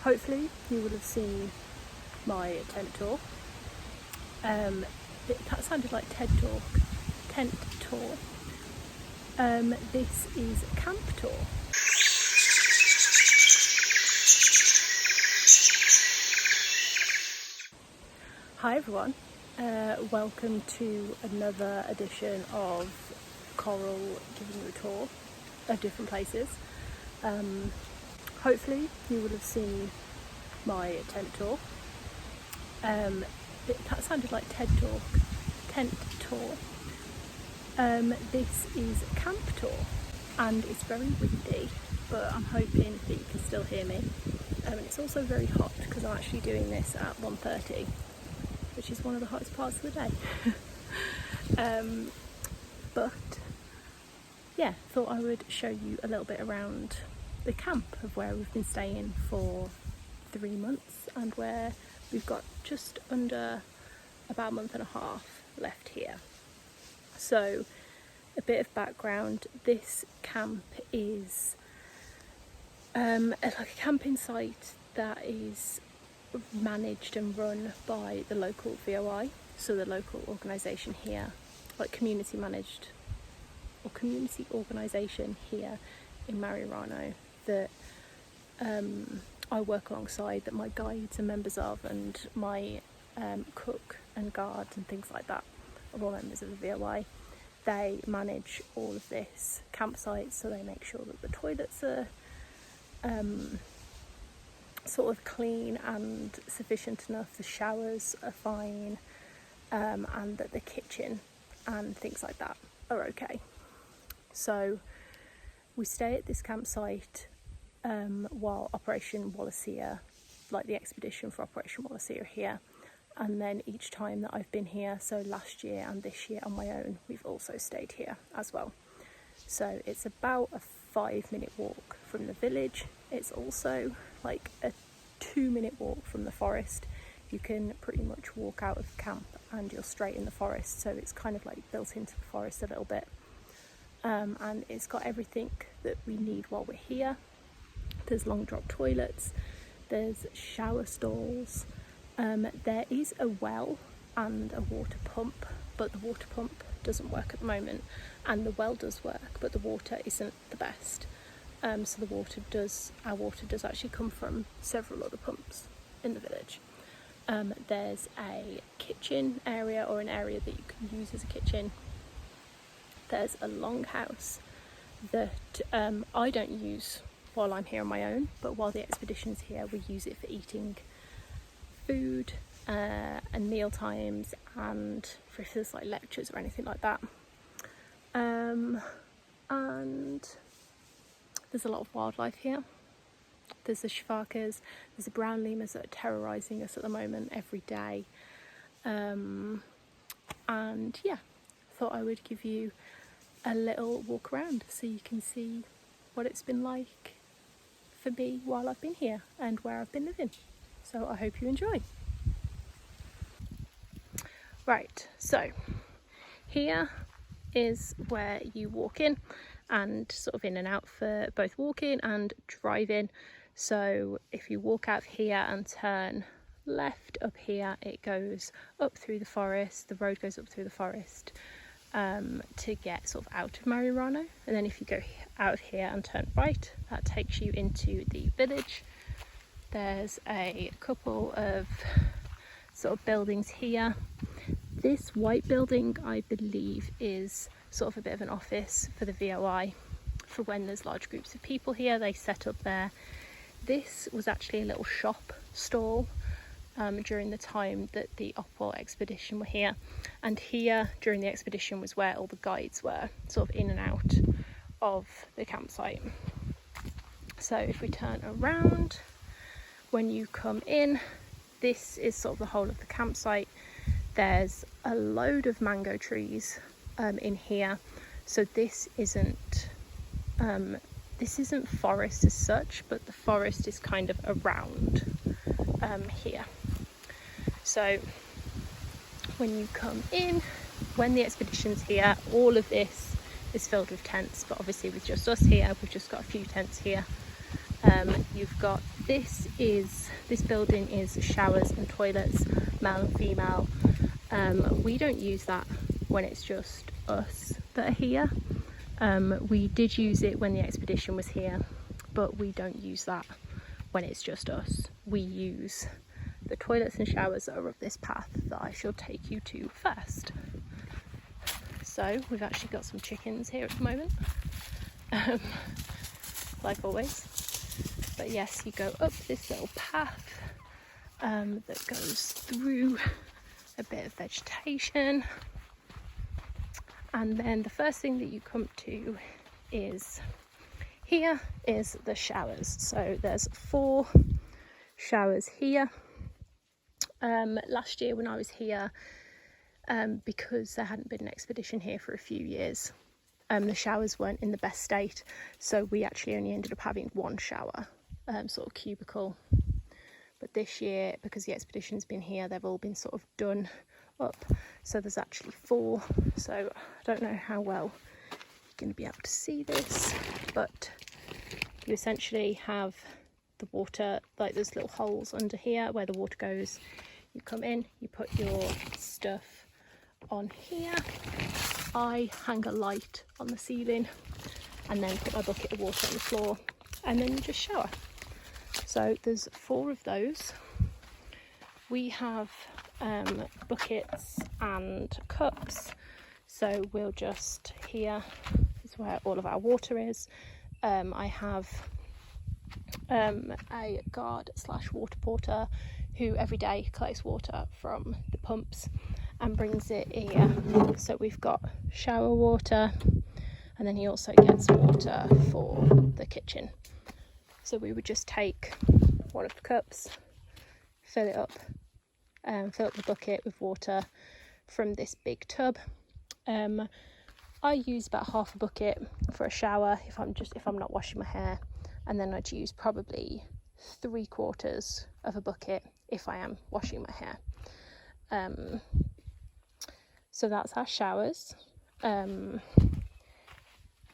Hopefully you will have seen my tent tour. That sounded like TED Talk. Tent tour. This is a camp tour. Hi everyone, welcome to another edition of Coral giving you a tour of different places. Hopefully you will have seen my tent tour. That sounded like TED Talk. Tent tour. This is a camp tour and it's very windy, but I'm hoping that you can still hear me. And it's also very hot because I'm actually doing this at 1:30, which is one of the hottest parts of the day. But yeah, thought I would show you a little bit around the camp of where we've been staying for 3 months and where we've got just under about a month and a half left here. So a bit of background, this camp is like a camping site that is managed and run by the local VOI, so the local organisation here, like community managed or community organisation here in Marirano that I work alongside, that my guides are members of, and my cook and guards and things like that are all members of the VOI. They manage all of this campsite, so they make sure that the toilets are sort of clean and sufficient enough, the showers are fine, and that the kitchen and things like that are okay. So we stay at this campsite while Operation Wallacea, like the expedition for Operation Wallacea, are here. And then each time that I've been here, so last year and this year on my own, we've also stayed here as well. So it's about a 5-minute walk from the village. It's also like a 2-minute walk from the forest. You can pretty much walk out of camp and you're straight in the forest, so it's kind of like built into the forest a little bit. And it's got everything that we need while we're here. There's long drop toilets, there's shower stalls, there is a well and a water pump, but the water pump doesn't work at the moment, and the well does work, but the water isn't the best. So our water does actually come from several other pumps in the village. There's a kitchen area, or an area that you can use as a kitchen. There's a longhouse that I don't use while I'm here on my own, but while the expedition's here, we use it for eating food and meal times, and for if there's like lectures or anything like that. And there's a lot of wildlife here. There's the shivakas, there's the brown lemurs that are terrorising us at the moment every day. And yeah, thought I would give you a little walk around so you can see what it's been like for me while I've been here and where I've been living. So I hope you enjoy. Right, so here is where you walk in and sort of in and out for both walking and driving. So if you walk out here and turn left up here, it goes up through the forest, the road goes up through the forest to get sort of out of Marirano. And then if you go out of here and turn right, that takes you into the village. There's a couple of sort of buildings here. This white building, I believe, is sort of a bit of an office for the VOI. For when there's large groups of people here, they set up there. This was actually a little shop stall during the time that the Opal expedition were here. And here, during the expedition, was where all the guides were, sort of in and out of the campsite. So if we turn around, when you come in, this is sort of the whole of the campsite. There's a load of mango trees in here, so this isn't forest as such, but the forest is kind of around here. So when you come in, when the expedition's here, all of this is filled with tents, but obviously with just us here, we've just got a few tents here. You've got this building is showers and toilets, male and female. We don't use that when it's just us that are here. We did use it when the expedition was here, but we don't use that when it's just us. We use the toilets and showers that are up this path that I shall take you to first. So we've actually got some chickens here at the moment, like always. But yes, you go up this little path that goes through a bit of vegetation, and then the first thing that you come to is here is the showers. So there's 4 showers here. Last year when I was here, because there hadn't been an expedition here for a few years, the showers weren't in the best state, so we actually only ended up having 1 shower, sort of cubicle. But this year, because the expedition's been here, they've all been sort of done up, so there's actually 4. So I don't know how well you're going to be able to see this, but you essentially have the water, like there's little holes under here where the water goes. You come in, you put your stuff on here. I hang a light on the ceiling and then put my bucket of water on the floor, and then you just shower. So there's 4 of those. We have buckets and cups, so we'll just, here is where all of our water is. I have a guard / water porter who every day collects water from the pumps and brings it here. So we've got shower water, and then he also gets water for the kitchen. So we would just take one of the cups, fill it up, fill up the bucket with water from this big tub. I use about half a bucket for a shower if I'm not washing my hair, and then I'd use probably 3/4 of a bucket if I am washing my hair. So that's our showers.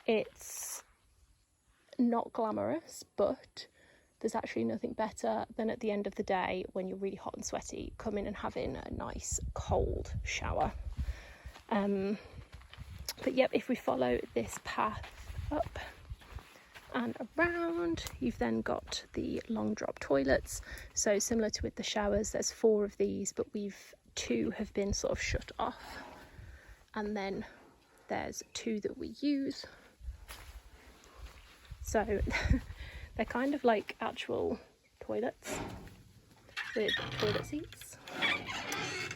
It's not glamorous, but there's actually nothing better than at the end of the day when you're really hot and sweaty, coming and having a nice cold shower. But yep, if we follow this path up and around, you've then got the long drop toilets. So similar to with the showers, there's 4 of these, but 2 have been sort of shut off, and then there's 2 that we use. So they're kind of like actual toilets with toilet seats,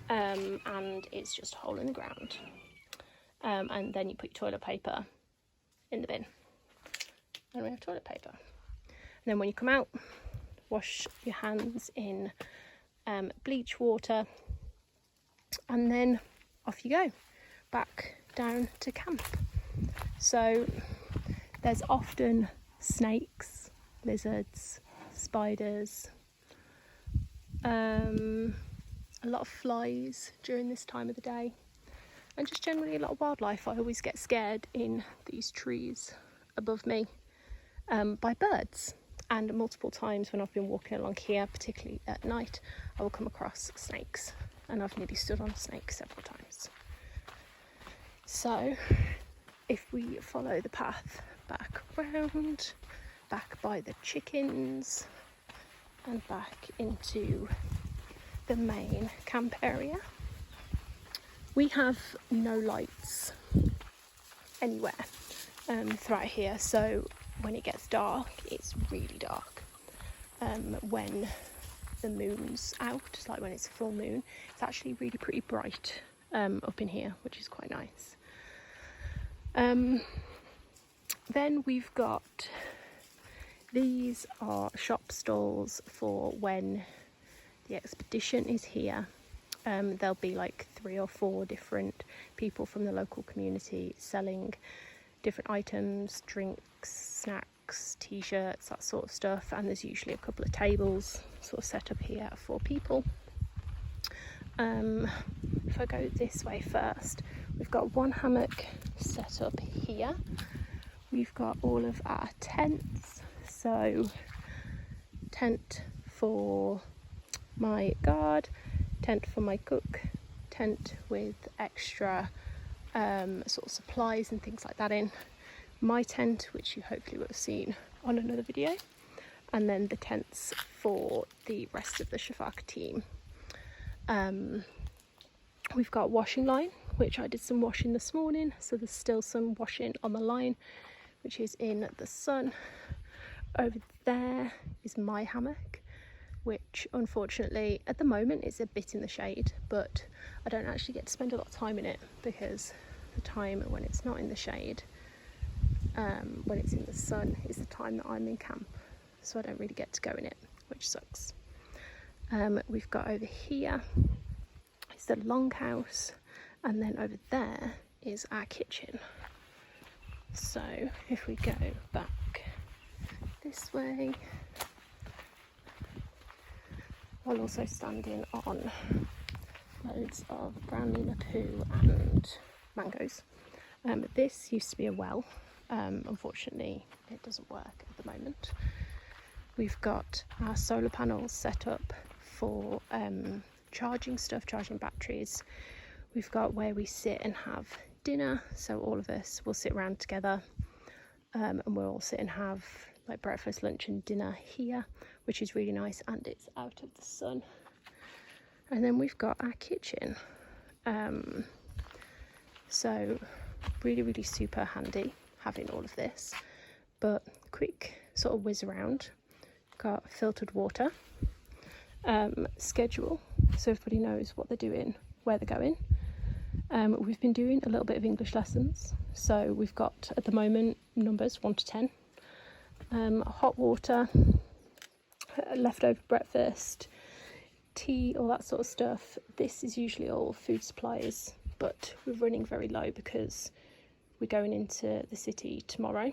and it's just a hole in the ground, and then you put your toilet paper in the bin, and we have toilet paper. And then when you come out, wash your hands in bleach water, and then off you go back down to camp. So there's often snakes, lizards, spiders, a lot of flies during this time of the day, and just generally a lot of wildlife. I always get scared in these trees above me by birds, and multiple times when I've been walking along here, particularly at night, I will come across snakes, and I've nearly stood on a snake several times. So if we follow the path back round, back by the chickens, and back into the main camp area, we have no lights anywhere throughout here. So when it gets dark, it's really dark. When the moon's out, like when it's full moon, it's actually really pretty bright up in here, which is quite nice. Then we've got, these are shop stalls for when the expedition is here. There'll be like 3 or 4 different people from the local community selling different items, drinks, snacks, t-shirts, that sort of stuff, and there's usually a couple of tables sort of set up here for people. If I go this way first, we've got 1 hammock set up here. We've got all of our tents, so tent for my guard, tent for my cook, tent with extra sort of supplies and things like that in, my tent, which you hopefully would have seen on another video, and then the tents for the rest of the Shafaka team. We've got washing line, which I did some washing this morning, so there's still some washing on the line, which is in the sun. Over there is my hammock, which unfortunately at the moment is a bit in the shade, but I don't actually get to spend a lot of time in it, because the time when it's not in the shade, when it's in the sun, is the time that I'm in camp, so I don't really get to go in it, which sucks. We've got over here is the longhouse, and then over there is our kitchen. So if we go back this way, while also standing on loads of brown poo and mangoes. This used to be a well. Unfortunately, it doesn't work at the moment. We've got our solar panels set up for charging stuff, charging batteries. We've got where we sit and have dinner, so all of us will sit around together, and we'll all sit and have like breakfast, lunch and dinner here, which is really nice, and it's out of the sun. And then we've got our kitchen, so really super handy having all of this. But quick sort of whiz around, got filtered water, schedule, so everybody knows what they're doing, where they're going. We've been doing a little bit of English lessons, so we've got at the moment numbers 1 to 10, hot water, leftover breakfast, tea, all that sort of stuff. This is usually all food supplies, but we're running very low because we're going into the city tomorrow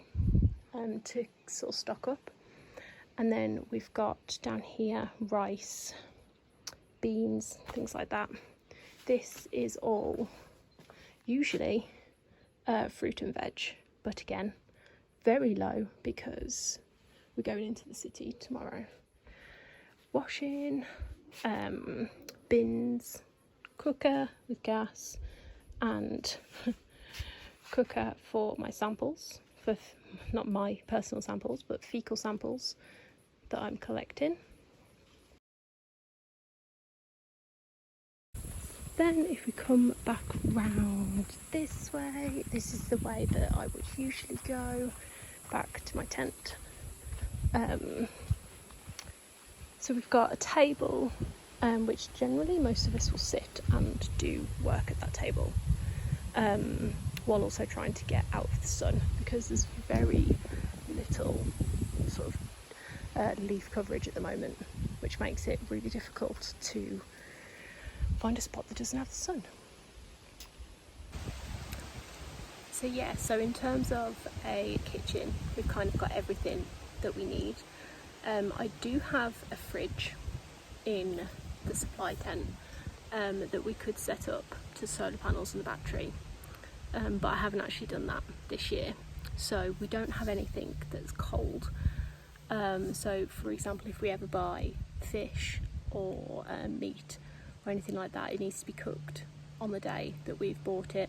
to sort of stock up. And then we've got down here rice, beans, things like that. This is all usually fruit and veg, but again very low because we're going into the city tomorrow. Washing, bins, cooker with gas, and cooker for my samples, for not my personal samples but fecal samples that I'm collecting. Then if we come back round this way, this is the way that I would usually go back to my tent. So we've got a table, which generally most of us will sit and do work at that table, while also trying to get out of the sun, because there's very little sort of leaf coverage at the moment, which makes it really difficult to find a spot that doesn't have the sun. So yeah, so in terms of a kitchen, we've kind of got everything that we need. I do have a fridge in the supply tent that we could set up to solar panels and the battery, but I haven't actually done that this year, so we don't have anything that's cold. So for example, if we ever buy fish or meat or anything like that, it needs to be cooked on the day that we've bought it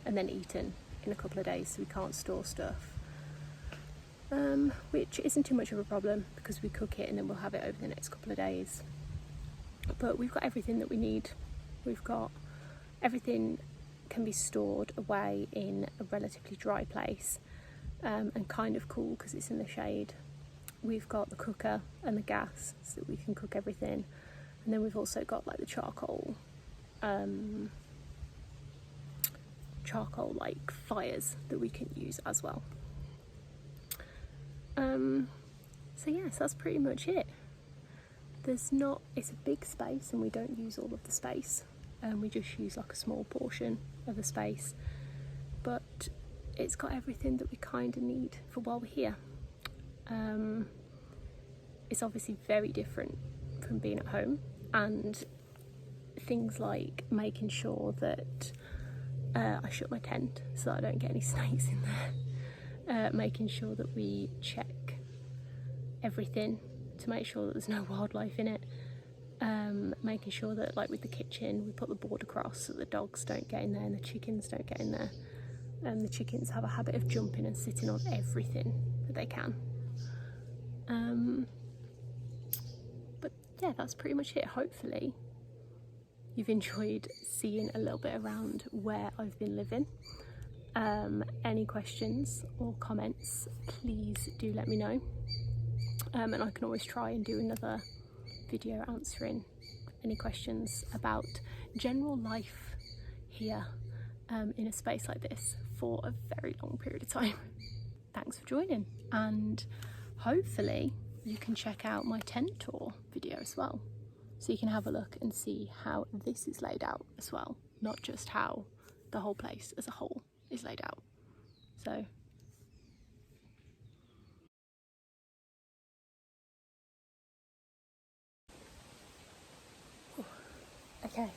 and then eaten in a couple of days, so we can't store stuff, which isn't too much of a problem because we cook it and then we'll have it over the next couple of days. But we've got everything that we need. We've got everything can be stored away in a relatively dry place, and kind of cool because it's in the shade. We've got the cooker and the gas so that we can cook everything, and then we've also got like the charcoal like fires that we can use as well. So yes, that's pretty much it. It's a big space and we don't use all of the space, we just use like a small portion of the space, but it's got everything that we kind of need for while we're here. It's obviously very different from being at home, and things like making sure that I shut my tent so that I don't get any snakes in there, making sure that we check everything to make sure that there's no wildlife in it. Making sure that, like with the kitchen, we put the board across so the dogs don't get in there and the chickens don't get in there. The chickens have a habit of jumping and sitting on everything that they can. But yeah, that's pretty much it. Hopefully you've enjoyed seeing a little bit around where I've been living. Any questions or comments, please do let me know, and I can always try and do another video answering any questions about general life here in a space like this for a very long period of time. Thanks for joining, and hopefully you can check out my tent tour video as well, so you can have a look and see how this is laid out as well, not just how the whole place as a whole is laid out. So okay.